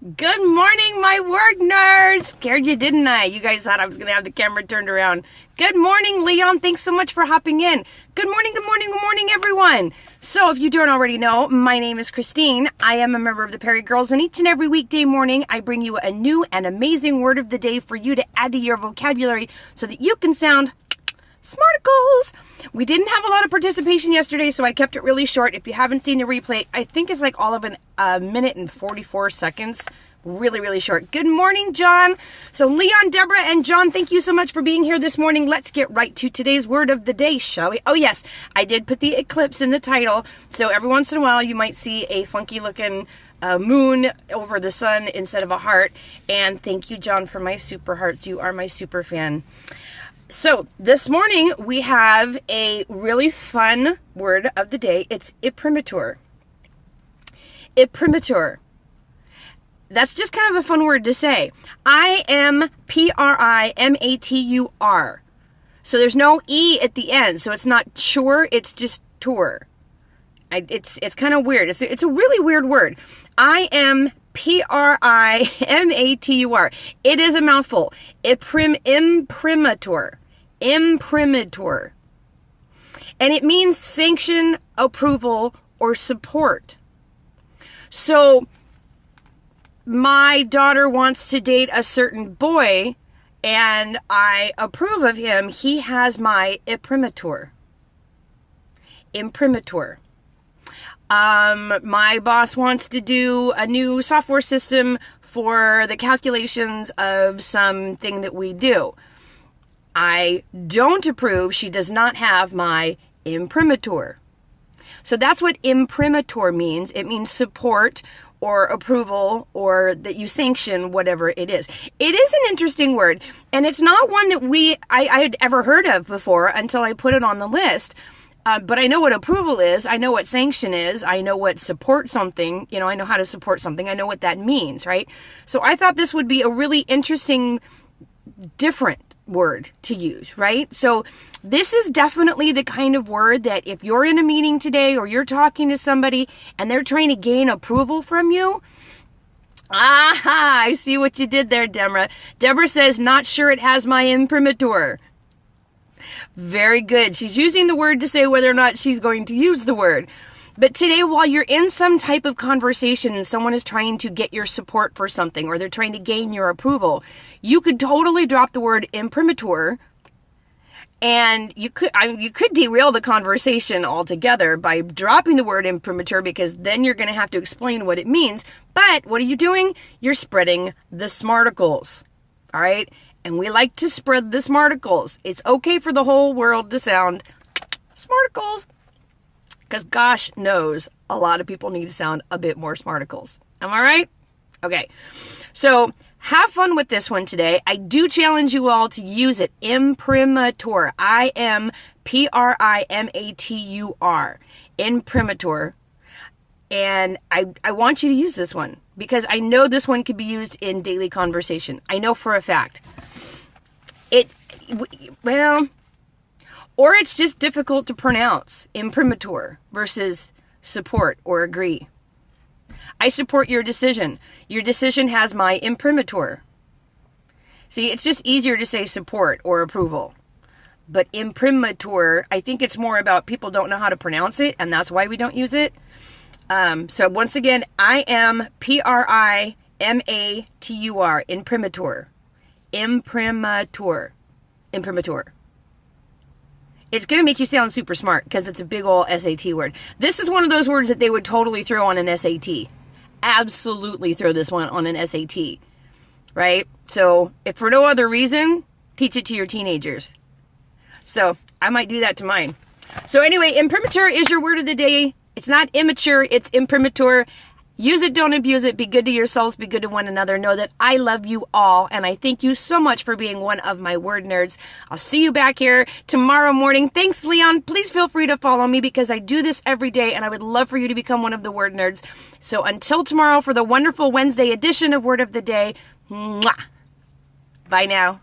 Good morning, my word nerds. Scared you, didn't I? You guys thought I was going to have the camera turned around. Good morning, Leon. Thanks so much for hopping in. Good morning, good morning, good morning, everyone. So if you don't already know, my name is Christine. I am a member of the Perry Girls, and each and every weekday morning, I bring you a new and amazing word of the day for you to add to your vocabulary so that you can sound smarticles. We didn't have a lot of participation yesterday, so I kept it really short. If you haven't seen the replay, I think it's like all of a minute and 44 seconds. Really, really short. Good morning, John. So Leon, Deborah, and John, thank you so much for being here this morning. Let's get right to today's word of the day, shall we? Oh, yes, I did put the eclipse in the title. So every once in a while, you might see a funky looking moon over the sun instead of a heart. And thank you, John, for my super hearts. You are my super fan. So this morning we have a really fun word of the day. It's imprimatur. Imprimatur. That's just kind of a fun word to say. Imprimatur. So there's no E at the end. So it's not chur, it's just tour. It's kind of weird. It's a really weird word. Imprimatur. It is a mouthful. Imprimatur. Imprimatur. And it means sanction, approval, or support. So my daughter wants to date a certain boy, and I approve of him. He has my imprimatur. Imprimatur. My boss wants to do a new software system for the calculations of something that we do. I don't approve. She does not have my imprimatur. So that's what imprimatur means. It means support or approval or that you sanction whatever it is. It is an interesting word, and it's not one that I had ever heard of before until I put it on the list. But I know what approval is. I know what sanction is. I know what support something. I know how to support something. I know what that means, right? So I thought this would be a really interesting, different word to use, right? So this is definitely the kind of word that if you're in a meeting today or you're talking to somebody and they're trying to gain approval from you, aha, I see what you did there, Deborah. Deborah says, not sure it has my imprimatur. Very good. She's using the word to say whether or not she's going to use the word. But today, while you're in some type of conversation and someone is trying to get your support for something or they're trying to gain your approval, you could totally drop the word imprimatur, and you could derail the conversation altogether by dropping the word imprimatur, because then you're going to have to explain what it means. But what are you doing? You're spreading the smarticles. All right? And we like to spread the smarticles. It's okay for the whole world to sound smarticles. Because gosh knows, a lot of people need to sound a bit more smarticles. Am I right? Okay. So have fun with this one today. I do challenge you all to use it. Imprimatur. Imprimatur. Imprimatur. And I want you to use this one because I know this one could be used in daily conversation. I know for a fact. Or it's just difficult to pronounce. Imprimatur versus support or agree. I support your decision. Your decision has my imprimatur. See, it's just easier to say support or approval. But imprimatur, I think it's more about people don't know how to pronounce it, and that's why we don't use it. So once again, I am Primatur. Imprimatur. Imprimatur. Imprimatur. It's going to make you sound super smart because it's a big old SAT word. This is one of those words that they would totally throw on an SAT. Absolutely throw this one on an SAT. Right? So, if for no other reason, teach it to your teenagers. So, I might do that to mine. So anyway, imprimatur is your word of the day. It's not immature, it's imprimatur. Use it, don't abuse it. Be good to yourselves, be good to one another. Know that I love you all, and I thank you so much for being one of my word nerds. I'll see you back here tomorrow morning. Thanks, Leon. Please feel free to follow me because I do this every day, and I would love for you to become one of the word nerds. So until tomorrow for the wonderful Wednesday edition of Word of the Day, mwah. Bye now.